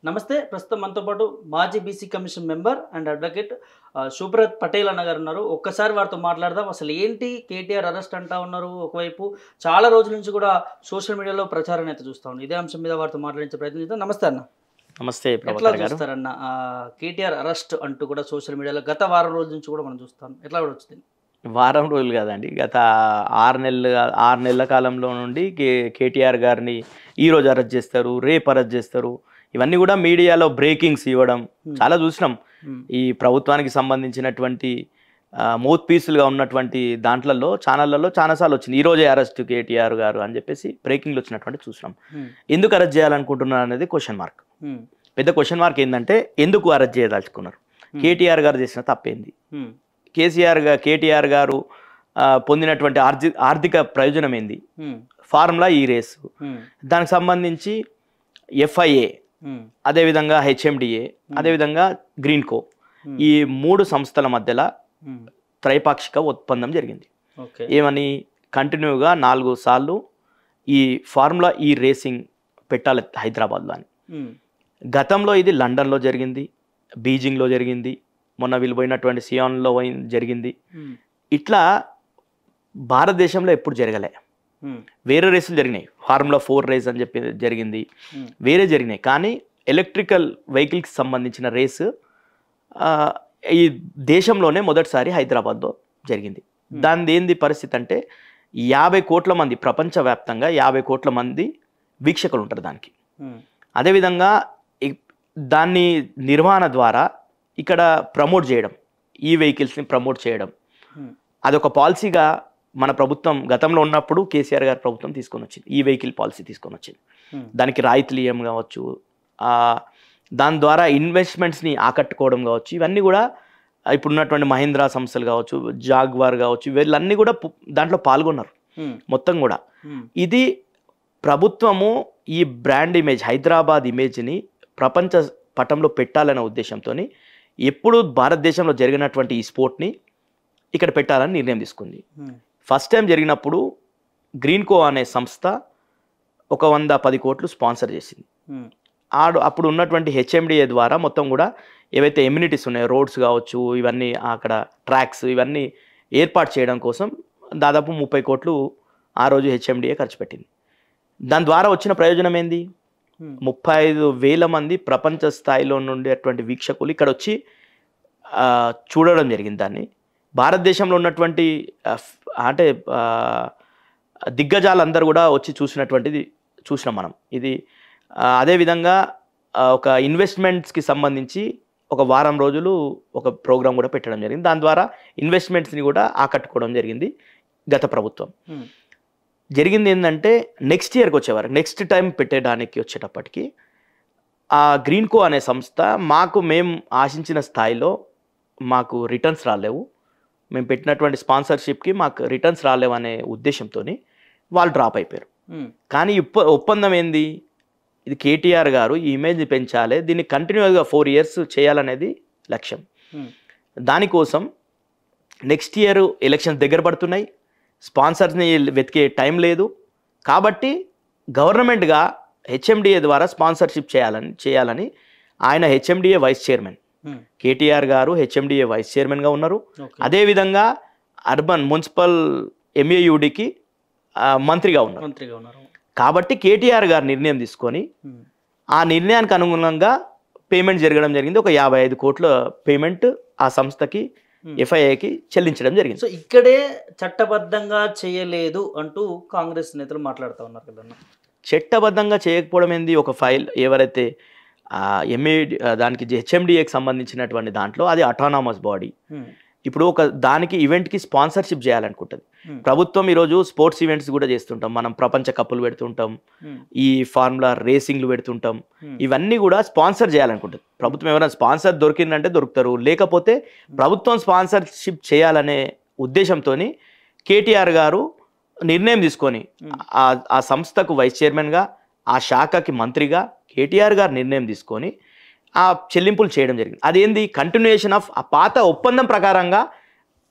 నమస్తే. ప్రస్తుతం మనతో పాటు మాజీ BC commission member and advocate Shubhrat Patel అన్నగారు ఉన్నారు. ఒక్కసారి వారితో మాట్లాడదాం. అసలు ఏంటి కేటీఆర్ అరెస్ట్ అంటా ఉన్నారు. ఒకవైపు చాలా రోజుల నుంచి కూడా సోషల్ మీడియాలో ప్రచారం అయితే చూస్తా ఉన్నాం. ఇదే అంశం మీద వారితో మాట్లాడించే ప్రయత్నం చేద్దాం. నమస్తే అన్న. నమస్తే. ఎట్లా చూస్తారన్న కేటీఆర్ అరెస్ట్ అంటూ కూడా సోషల్ మీడియాలో గత వారం రోజుల నుంచి కూడా మనం చూస్తాం. ఎట్లా కూడా వచ్చింది? వారం రోజులు కాదండి, గత 6 నెలల కాలంలో నుండి కేటీఆర్ గారిని ఈరోజు అరెస్ట్ చేస్తారు, రేపు అరెస్ట్ చేస్తారు. ఇవన్నీ కూడా మీడియాలో బ్రేకింగ్స్ ఇవ్వడం చాలా చూసినాం. ఈ ప్రభుత్వానికి సంబంధించినటువంటి మౌత్ పీసులుగా ఉన్నటువంటి దాంట్లలో ఛానళ్లలో చాలాసార్లు వచ్చింది ఈరోజే అరెస్ట్ కేటీఆర్ గారు అని చెప్పేసి బ్రేకింగ్లు వచ్చినటువంటి చూసినాం. ఎందుకు అరెస్ట్ చేయాలనుకుంటున్నారు అనేది క్వశ్చన్ మార్క్. పెద్ద క్వశ్చన్ మార్క్ ఏంటంటే ఎందుకు అరెస్ట్ చేయదలుచుకున్నారు, కేటీఆర్ గారు చేసిన తప్పేంది, కేటీఆర్ గారు పొందినటువంటి ఆర్థిక ప్రయోజనం ఏంది, ఫార్ములా ఈ రేసు, దానికి సంబంధించి ఎఫ్ఐఏ, అదేవిధంగా హెచ్ఎండిఏ, అదేవిధంగా గ్రీన్కో, ఈ 3 సంస్థల మధ్యలో త్రైపాక్షిక ఒప్పందం జరిగింది. ఏమని కంటిన్యూగా 4 సార్లు ఈ ఫార్ములా ఈ రేసింగ్ పెట్టాలి హైదరాబాద్లో అని. గతంలో ఇది లండన్లో జరిగింది, బీజింగ్లో జరిగింది, మొన్న వీళ్ళు పోయినటువంటి సియాన్లో జరిగింది. ఇట్లా భారతదేశంలో ఎప్పుడు జరగలే. వేరే రేసులు జరిగినాయి, ఫార్ములా 4 రేస్ అని చెప్పి జరిగింది, వేరే జరిగినాయి. కానీ ఎలక్ట్రికల్ వెహికల్కి సంబంధించిన రేసు ఈ దేశంలోనే మొదటిసారి హైదరాబాద్లో జరిగింది. దాని ఏంది పరిస్థితి అంటే 50 కోట్ల మంది, ప్రపంచవ్యాప్తంగా 50 కోట్ల మంది వీక్షకులు ఉంటారు దానికి. అదేవిధంగా దాన్ని నిర్వహణ ద్వారా ఇక్కడ ప్రమోట్ చేయడం, ఈ వెహికల్స్ని ప్రమోట్ చేయడం, అదొక పాలసీగా మన ప్రభుత్వం గతంలో ఉన్నప్పుడు కేసీఆర్ గారి ప్రభుత్వం తీసుకొని వచ్చింది. ఈ వెహికల్ పాలసీ తీసుకొని వచ్చింది. దానికి రాయితీలు ఇవ్వడం కావచ్చు, దాని ద్వారా ఇన్వెస్ట్మెంట్స్ని ఆకట్టుకోవడం కావచ్చు, ఇవన్నీ కూడా ఇప్పుడున్నటువంటి మహీంద్రా సంస్థలు కావచ్చు, జాగ్వార్ కావచ్చు, వీళ్ళన్నీ కూడా దాంట్లో పాల్గొన్నారు మొత్తం కూడా. ఇది ప్రభుత్వము ఈ బ్రాండ్ ఇమేజ్, హైదరాబాద్ ఇమేజ్ని ప్రపంచ పటంలో పెట్టాలనే ఉద్దేశంతో ఎప్పుడు భారతదేశంలో జరిగినటువంటి ఈ స్పోర్ట్ని ఇక్కడ పెట్టాలని నిర్ణయం తీసుకుంది. ఫస్ట్ టైం జరిగినప్పుడు గ్రీన్కో అనే సంస్థ ఒక 110 కోట్లు స్పాన్సర్ చేసింది. అప్పుడు ఉన్నటువంటి హెచ్ఎండిఏ ద్వారా మొత్తం కూడా ఏవైతే ఎమ్యూనిటీస్ ఉన్నాయో, రోడ్స్ కావచ్చు, ఇవన్నీ అక్కడ ట్రాక్స్, ఇవన్నీ ఏర్పాటు చేయడం కోసం దాదాపు 30 కోట్లు ఆ రోజు హెచ్ఎండిఏ ఖర్చు పెట్టింది. దాని ద్వారా వచ్చిన ప్రయోజనం ఏంది? 35,000 మంది ప్రపంచ స్థాయిలో ఉండేటువంటి వీక్షకులు ఇక్కడ వచ్చి చూడడం జరిగింది. దాన్ని భారతదేశంలో ఉన్నటువంటి అంటే దిగ్గజాలందరూ కూడా వచ్చి చూసినటువంటిది చూసినాం మనం. ఇది అదేవిధంగా ఒక ఇన్వెస్ట్మెంట్స్కి సంబంధించి ఒక వారం రోజులు ఒక ప్రోగ్రాం కూడా పెట్టడం జరిగింది. దాని ద్వారా ఇన్వెస్ట్మెంట్స్ని కూడా ఆకట్టుకోవడం జరిగింది గత ప్రభుత్వం. జరిగింది ఏంటంటే నెక్స్ట్ ఇయర్కి వచ్చేవారు, నెక్స్ట్ టైం పెట్టడానికి వచ్చేటప్పటికి ఆ గ్రీన్కో అనే సంస్థ మేము ఆశించిన స్థాయిలో మాకు రిటర్న్స్ రాలేవు, మేము పెట్టినటువంటి స్పాన్సర్షిప్కి మాకు రిటర్న్స్ రాలేవు అనే ఉద్దేశంతో వాళ్ళు డ్రాప్ అయిపోయారు. కానీ ఒప్పందం ఏంది? ఇది కేటీఆర్ గారు ఈ ఇమేజ్ని పెంచాలి, దీన్ని కంటిన్యూస్గా 4 years చేయాలనేది లక్ష్యం. దానికోసం నెక్స్ట్ ఇయర్ ఎలక్షన్స్ దగ్గర పడుతున్నాయి, స్పాన్సర్స్ని వెతికే టైం లేదు. కాబట్టి గవర్నమెంట్గా హెచ్ఎండిఏ ద్వారా స్పాన్సర్షిప్ చేయాలని ఆయన హెచ్ఎండిఏ వైస్ చైర్మన్, కేటీఆర్ గారు హెచ్ఎండిఏ వైస్ చైర్మన్గా ఉన్నారు. అదేవిధంగా అర్బన్ మున్సిపల్ ఎంఏయుడికి మంత్రిగా ఉన్నారు. కాబట్టి కేటీఆర్ గారు నిర్ణయం తీసుకొని ఆ నిర్ణయానికి అనుగుణంగా పేమెంట్ జరగడం జరిగింది. ఒక 55 కోట్ల పేమెంట్ ఆ సంస్థకి, ఎఫ్ఐఏకి చెల్లించడం జరిగింది. సో ఇక్కడే చట్టబద్ధంగా చేయలేదు అంటూ కాంగ్రెస్ నేతలు మాట్లాడుతూ ఉన్నారు కదన్నా. చట్టబద్ధంగా చేయకపోవడం ఏంది? ఒక ఫైల్ ఎవరైతే దానికి హెచ్ఎండిఏకి సంబంధించినటువంటి దాంట్లో అది అటానమస్ బాడీ. ఇప్పుడు ఒక దానికి ఈవెంట్కి స్పాన్సర్షిప్ చేయాలనుకుంటుంది ప్రభుత్వం. ఈరోజు స్పోర్ట్స్ ఈవెంట్స్ కూడా చేస్తుంటాం మనం, ప్రపంచ కప్పులు పెడుతుంటాం, ఈ ఫార్ములా రేసింగ్లు పెడుతుంటాం, ఇవన్నీ కూడా స్పాన్సర్ చేయాలనుకుంటుంది ప్రభుత్వం. ఎవరైనా స్పాన్సర్ దొరికిందంటే దొరుకుతారు, లేకపోతే ప్రభుత్వం స్పాన్సర్షిప్ చేయాలనే ఉద్దేశంతో కేటీఆర్ గారు నిర్ణయం తీసుకొని ఆ సంస్థకు వైస్ చైర్మన్గా, ఆ శాఖకి మంత్రిగా కేటీఆర్ గారు నిర్ణయం తీసుకొని ఆ చెల్లింపులు చేయడం జరిగింది. అదేంది? కంటిన్యూయేషన్ ఆఫ్ ఆ పాత ఒప్పందం ప్రకారంగా.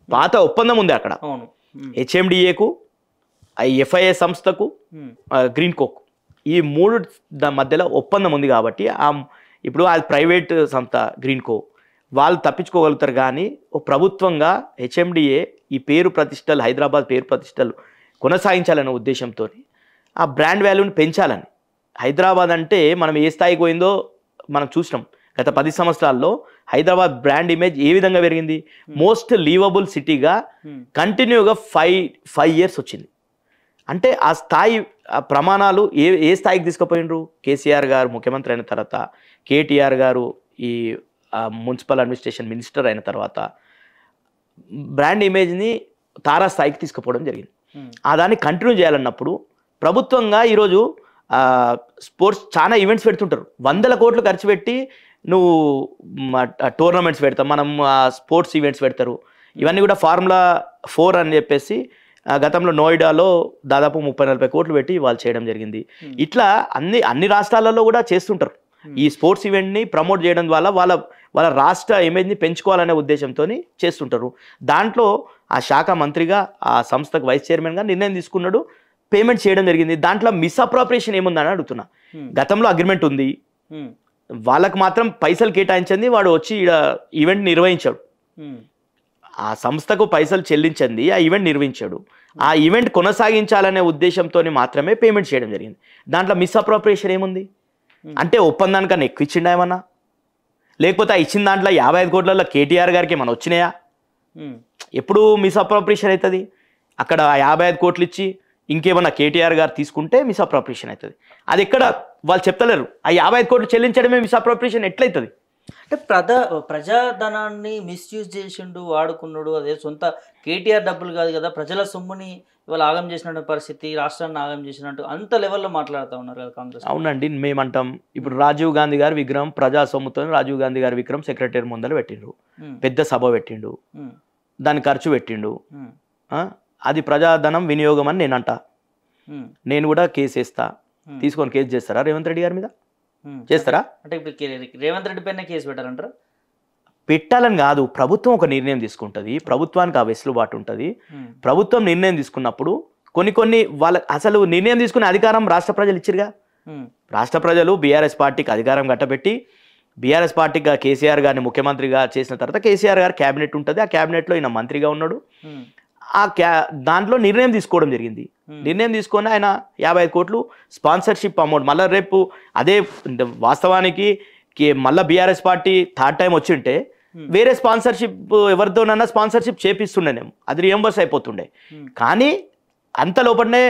పాత ఒప్పందం ఉంది అక్కడ, హెచ్ఎండిఏకు, ఎఫ్ఐఏ సంస్థకు, గ్రీన్కోకు, ఈ 3 మధ్యలో ఒప్పందం ఉంది. కాబట్టి ఇప్పుడు అది ప్రైవేట్ సంస్థ గ్రీన్కో, వాళ్ళు తప్పించుకోగలుగుతారు. కానీ ఒక ప్రభుత్వంగా హెచ్ఎండిఏ ఈ పేరు ప్రతిష్టలు, హైదరాబాద్ పేరు ప్రతిష్టలు కొనసాగించాలనే ఉద్దేశంతో ఆ బ్రాండ్ వాల్యూని పెంచాలని. హైదరాబాద్ అంటే మనం ఏ స్థాయికి పోయిందో మనం చూసినాం. గత 10 సంవత్సరాల్లో హైదరాబాద్ బ్రాండ్ ఇమేజ్ ఏ విధంగా పెరిగింది. మోస్ట్ లీవబుల్ సిటీగా కంటిన్యూగా 5 years వచ్చింది. అంటే ఆ స్థాయి ప్రమాణాలు ఏ స్థాయికి తీసుకుపోయినరు. కేసీఆర్ గారు ముఖ్యమంత్రి అయిన తర్వాత, కేటీఆర్ గారు ఈ మున్సిపల్ అడ్మినిస్ట్రేషన్ మినిస్టర్ అయిన తర్వాత బ్రాండ్ ఇమేజ్ని తారా స్థాయికి తీసుకుపోవడం జరిగింది. ఆ దాన్ని కంటిన్యూ చేయాలన్నప్పుడు ప్రభుత్వంగా ఈరోజు స్పోర్ట్స్ చాలా ఈవెంట్స్ పెడుతుంటారు. 100 కోట్లు ఖర్చు పెట్టి నువ్వు టోర్నమెంట్స్ పెడతాం, మనం స్పోర్ట్స్ ఈవెంట్స్ పెడతారు. ఇవన్నీ కూడా Formula 4 అని చెప్పేసి గతంలో నోయిడాలో దాదాపు 30-40 కోట్లు పెట్టి వాళ్ళు చేయడం జరిగింది. ఇట్లా అన్ని రాష్ట్రాలలో కూడా చేస్తుంటారు. ఈ స్పోర్ట్స్ ఈవెంట్ని ప్రమోట్ చేయడం వల్ల వాళ్ళ రాష్ట్ర ఇమేజ్ని పెంచుకోవాలనే ఉద్దేశంతో చేస్తుంటారు. దాంట్లో ఆ శాఖ మంత్రిగా, ఆ సంస్థకు వైస్ చైర్మన్గా నిర్ణయం తీసుకున్నాడు, పేమెంట్ చేయడం జరిగింది. దాంట్లో మిస్అప్రాప్రియేషన్ ఏముందని అడుగుతున్నా. గతంలో అగ్రిమెంట్ ఉంది, వాళ్ళకు మాత్రం పైసలు కేటాయించింది, వాడు వచ్చి ఈవెంట్ నిర్వహించాడు. ఆ సంస్థకు పైసలు చెల్లించింది, ఆ ఈవెంట్ నిర్వహించాడు. ఆ ఈవెంట్ కొనసాగించాలనే ఉద్దేశంతో మాత్రమే పేమెంట్ చేయడం జరిగింది. దాంట్లో మిస్అప్రాప్రియేషన్ ఏముంది అంటే ఒప్పందానికన్నా ఎక్కువ ఇచ్చిండా ఏమన్నా, లేకపోతే ఆ ఇచ్చిన దాంట్లో 55 కోట్లలో కేటీఆర్ గారికి ఏమన్నా వచ్చినాయా? ఎప్పుడు మిస్అప్రాప్రియేషన్ అవుతుంది. అక్కడ 55 కోట్లు ఇచ్చి ఇంకేమన్నా కేటీఆర్ గారు తీసుకుంటే మిస్అప్రాప్రియేషన్ అవుతుంది. అది ఎక్కడ వాళ్ళు చెప్తలేరు. ఆ 55 కోట్లు చెల్లించడమే మిస్అప్రాప్రియేషన్ ఎట్లయితుంది? అంటే ప్రజాధనాన్ని మిస్యూజ్ చేసిండు, వాడుకున్నాడు. అదే సొంత కేటీఆర్ డబ్బులు కాదు కదా, ప్రజల సొమ్ముని ఇవాళ ఆగం చేసినట్టు పరిస్థితి, రాష్ట్రాన్ని ఆగం చేసినట్టు అంత లెవెల్లో మాట్లాడుతూ ఉన్నారు కదా కాంగ్రెస్. అవునండి, మేమంటాం. ఇప్పుడు రాజీవ్ గాంధీ గారి విగ్రహం, ప్రజా సొమ్ముతో రాజీవ్ గాంధీ గారి విగ్రహం సెక్రటరీ ముందర పెట్టిండు, పెద్ద సభ పెట్టిండు, దాని ఖర్చు పెట్టిండు. అది ప్రజాధనం వినియోగం అని నేను అంటా. నేను కూడా కేసు వేస్తా. తీసుకొని కేసు చేస్తారా రేవంత్ రెడ్డి గారి మీద? చేస్తారా? అంటే ఇప్పుడు రేవంత్ రెడ్డి పైన కేసు పెట్టారంటారా? పెట్టాలని కాదు, ప్రభుత్వం ఒక నిర్ణయం తీసుకుంటుంది, ప్రభుత్వానికి ఆ వెసులుబాటు ఉంటుంది. ప్రభుత్వం నిర్ణయం తీసుకున్నప్పుడు కొన్ని వాళ్ళ అసలు నిర్ణయం తీసుకునే అధికారం రాష్ట్ర ప్రజలు ఇచ్చిరుగా. రాష్ట్ర ప్రజలు బీఆర్ఎస్ పార్టీకి అధికారం కట్టబెట్టి, బీఆర్ఎస్ పార్టీగా కేసీఆర్ గారిని ముఖ్యమంత్రిగా చేసిన తర్వాత కేసీఆర్ గారు క్యాబినెట్ ఉంటుంది, ఆ క్యాబినెట్లో ఈయన మంత్రిగా ఉన్నాడు. దాంట్లో నిర్ణయం తీసుకోవడం జరిగింది. నిర్ణయం తీసుకొని ఆయన 55 కోట్లు స్పాన్సర్షిప్ అమౌంట్, మళ్ళీ రేపు అదే వాస్తవానికి మళ్ళీ బీఆర్ఎస్ పార్టీ 3rd టైం వచ్చింటే వేరే స్పాన్సర్షిప్ ఎవరితోనన్నా స్పాన్సర్షిప్ చేపిస్తుండేనేమో, అది రియంబర్స్ అయిపోతుండే. కానీ అంత లోపలనే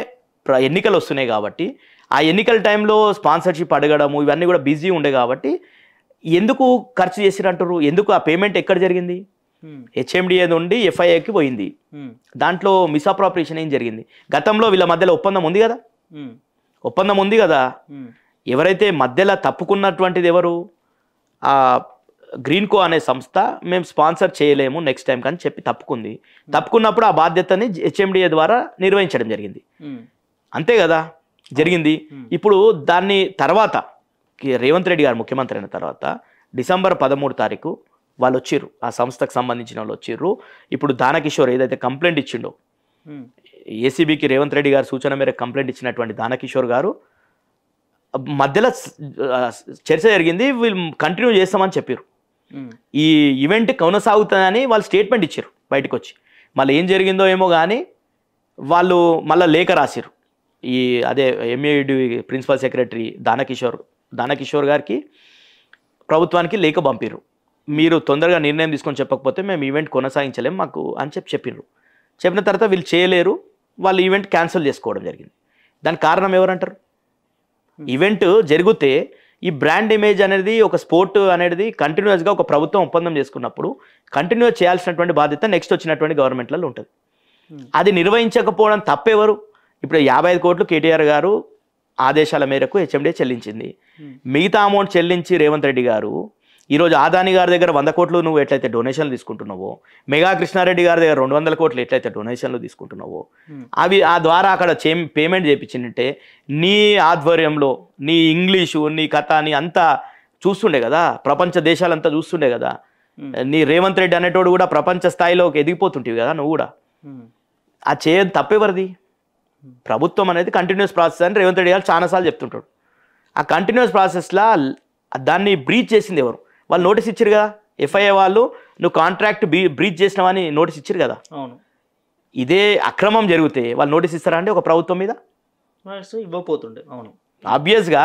ఎన్నికలు వస్తున్నాయి కాబట్టి ఆ ఎన్నికల టైంలో స్పాన్సర్షిప్ అడగడము ఇవన్నీ కూడా బిజీ ఉండే కాబట్టి ఎందుకు ఖర్చు చేసిరంటారు? ఎందుకు ఆ పేమెంట్ ఎక్కడ జరిగింది? హెచ్ఎండిఏ నుండి ఎఫ్ఐఏకి పోయింది. దాంట్లో మిస్అప్రాప్రియేషన్ ఏం జరిగింది? గతంలో వీళ్ళ మధ్యలో ఒప్పందం ఉంది కదా, ఒప్పందం ఉంది కదా. ఎవరైతే మధ్యలో తప్పుకున్నటువంటిది ఎవరు? ఆ గ్రీన్కో అనే సంస్థ మేము స్పాన్సర్ చేయలేము నెక్స్ట్ టైం కానీ చెప్పి తప్పుకుంది. తప్పుకున్నప్పుడు ఆ బాధ్యతని హెచ్ఎండిఏ ద్వారా నిర్వహించడం జరిగింది. అంతే కదా జరిగింది. ఇప్పుడు దాన్ని తర్వాత రేవంత్ రెడ్డి గారు ముఖ్యమంత్రి అయిన తర్వాత డిసెంబర్ 13 తారీఖు వాళ్ళు వచ్చిర్రు, ఆ సంస్థకు సంబంధించిన వాళ్ళు వచ్చిర్రు. ఇప్పుడు దానకిషోర్ ఏదైతే కంప్లైంట్ ఇచ్చిండో, ఏసీబీకి రేవంత్ రెడ్డి గారు సూచన మేరకు కంప్లైంట్ ఇచ్చినటువంటి దానకిషోర్ గారు మధ్యలో చర్చ జరిగింది, వీళ్ళు కంటిన్యూ చేస్తామని చెప్పారు. ఈ ఈవెంట్ కొనసాగుతుందని వాళ్ళు స్టేట్మెంట్ ఇచ్చారు బయటకు వచ్చి. మళ్ళీ ఏం జరిగిందో ఏమో కానీ వాళ్ళు మళ్ళీ లేఖ రాసిరు. ఈ అదే ఎంఏడి ప్రిన్సిపల్ సెక్రటరీ దానకిషోర్ గారికి ప్రభుత్వానికి లేఖ పంపిరు. మీరు తొందరగా నిర్ణయం తీసుకొని చెప్పకపోతే మేము ఈవెంట్ కొనసాగించలేము మాకు అని చెప్పిర్రు. చెప్పిన తర్వాత వీళ్ళు చేయలేరు, వాళ్ళు ఈవెంట్ క్యాన్సిల్ చేసుకోవడం జరిగింది. దానికి కారణం ఎవరంటారు? ఈవెంట్ జరిగితే ఈ బ్రాండ్ ఇమేజ్ అనేది, ఒక స్పోర్ట్ అనేది కంటిన్యూస్గా ఒక ప్రభుత్వం ఒప్పందం చేసుకున్నప్పుడు కంటిన్యూస్ చేయాల్సినటువంటి బాధ్యత నెక్స్ట్ వచ్చినటువంటి గవర్నమెంట్లలో ఉంటుంది. అది నిర్వహించకపోవడం తప్పెవరు? ఇప్పుడు 55 కోట్లు కేటీఆర్ గారు ఆదేశాల మేరకు హెచ్ఎండిఏ చెల్లించింది. మిగతా అమౌంట్ చెల్లించి రేవంత్ రెడ్డి గారు ఈరోజు ఆదాని గారి దగ్గర 100 కోట్లు నువ్వు ఎట్లయితే డొనేషన్లు తీసుకుంటున్నావో, మెగా కృష్ణారెడ్డి గారి దగ్గర 200 కోట్లు ఎట్లయితే డొనేషన్లు తీసుకుంటున్నావో, అవి ఆ ద్వారా అక్కడ పేమెంట్ చేయించిందంటే నీ ఆధ్వర్యంలో నీ ఇంగ్లీషు నీ కథ నీ అంతా చూస్తుండే కదా, ప్రపంచ దేశాలంతా చూస్తుండే కదా. నీ రేవంత్ రెడ్డి అనేటోడు కూడా ప్రపంచ స్థాయిలోకి ఎదిగిపోతుంటివి కదా నువ్వు కూడా. ఆ చేయదు తప్పెవరిది? ప్రభుత్వం అనేది కంటిన్యూస్ ప్రాసెస్ అని రేవంత్ రెడ్డి గారు చాలాసార్లు చెప్తుంటాడు. ఆ కంటిన్యూస్ ప్రాసెస్లో దాన్ని బ్రీచ్ చేసింది ఎవరు? వాళ్ళు నోటీస్ ఇచ్చారు కదా, ఎఫ్ఐఏ వాళ్ళు నువ్వు కాంట్రాక్ట్ బ్రీచ్ చేసినావని నోటీస్ ఇచ్చారు కదా. అవును. ఇదే అక్రమం జరిగితే వాళ్ళు నోటీస్ ఇస్తారా అండి ఒక ప్రభుత్వం మీద? ఇవ్వకపోతుండే. అవును. ఆబ్వియస్గా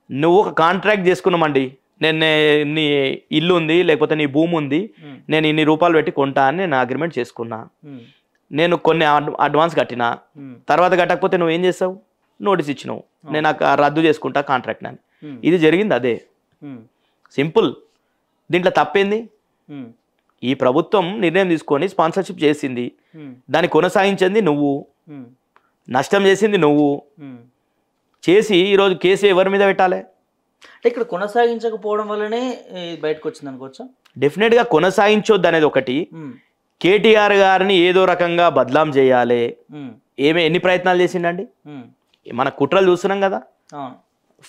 నువ్వు ఒక కాంట్రాక్ట్ చేసుకున్నామండి, నేను నీ ఇల్లు ఉంది లేకపోతే నీ భూమి ఉంది, నేను ఇన్ని రూపాయలు పెట్టి కొంటా అని నేను అగ్రిమెంట్ చేసుకున్నా, నేను కొన్ని అడ్వాన్స్ కట్టినా, తర్వాత కట్టకపోతే నువ్వు ఏం చేస్తావు? నోటీస్ ఇచ్చినావు, నేను రద్దు చేసుకుంటా కాంట్రాక్ట్ అని. ఇది జరిగింది అదే, సింపుల్. దీంట్లో తప్పేంది? ఈ ప్రభుత్వం నిర్ణయం తీసుకొని స్పాన్సర్షిప్ చేసింది, దాన్ని కొనసాగించింది నువ్వు, నష్టం చేసింది నువ్వు చేసి ఈరోజు కేసు ఎవరి మీద పెట్టాలి? అంటే ఇక్కడ కొనసాగించకపోవడం వల్లనే బయటకు వచ్చింది అనుకోవచ్చా? డెఫినెట్గా కొనసాగించొద్దు అనేది ఒకటి. కేటీఆర్ గారిని ఏదో రకంగా బదలాం చేయాలి, ఎన్ని ప్రయత్నాలు చేసిండండి? మన కుట్రలు చూస్తున్నాం కదా.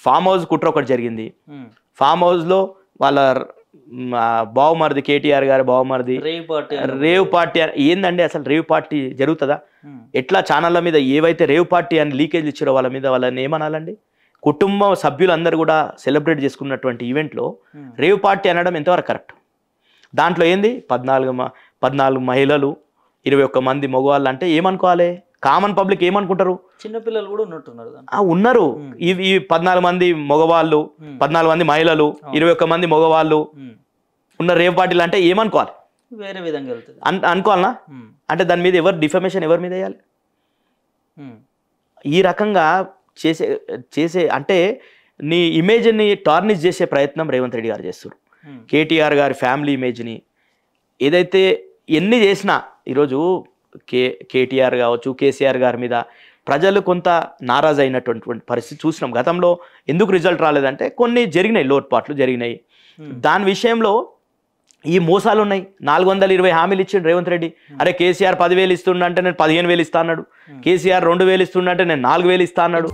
ఫామ్ హౌస్ కుట్ర ఒకటి జరిగింది. ఫామ్ హౌస్లో వాళ్ళ బావమరిది, కేటీఆర్ గారి బావమరిది రేవ్ పార్టీ ఏందండి? అసలు రేవ్ పార్టీ జరుగుతుందా? ఎట్లా ఛానళ్ళ మీద ఏవైతే రేవ్ పార్టీ అని లీకేజ్ ఇచ్చారో వాళ్ళ మీద వాళ్ళని ఏమనాలండి? కుటుంబ సభ్యులందరూ కూడా సెలబ్రేట్ చేసుకున్నటువంటి ఈవెంట్లో రేవ్ పార్టీ అనడం ఎంతవరకు కరెక్ట్? దాంట్లో ఏంది 14 మహిళలు 21 మంది మగవాళ్ళు అంటే ఏమనుకోవాలి? కామన్ పబ్లిక్ ఏమనుకుంటారు? చిన్నపిల్లలు కూడా ఉన్నట్టున్నారు, ఉన్నారు. ఈ 14 మంది మగవాళ్ళు, 14 మంది మహిళలు, 21 మంది మగవాళ్ళు ఉన్న రేవ్ పార్టీలు అంటే ఏమనుకోవాలి? వేరే విధంగా వెళ్తుంది అనుకోవాలనా? అంటే దాని మీద డిఫమేషన్ ఎవరి మీద వేయాలి? ఈ రకంగా చేసే అంటే నీ ఇమేజ్ని టార్నిష్ చేసే ప్రయత్నం రేవంత్ రెడ్డి గారు చేస్తారు. కేటీఆర్ గారి ఫ్యామిలీ ఇమేజ్ని ఏదైతే ఎన్ని చేసినా ఈరోజు కేటీఆర్ కావచ్చు, కేసీఆర్ గారి మీద ప్రజలు కొంత నారాజు అయినటువంటి పరిస్థితి చూసినాం. గతంలో ఎందుకు రిజల్ట్ రాలేదంటే కొన్ని జరిగినాయి, లోటుపాట్లు జరిగినాయి. దాని విషయంలో ఈ మోసాలు ఉన్నాయి. 420 హామీలు ఇచ్చిండు రేవంత్ రెడ్డి. అరే కేసీఆర్ 10,000 ఇస్తుండంటే నేను 15,000 ఇస్తా అన్నాడు, కేసీఆర్ 2,000 ఇస్తుండంటే నేను 4,000 ఇస్తా అన్నాడు.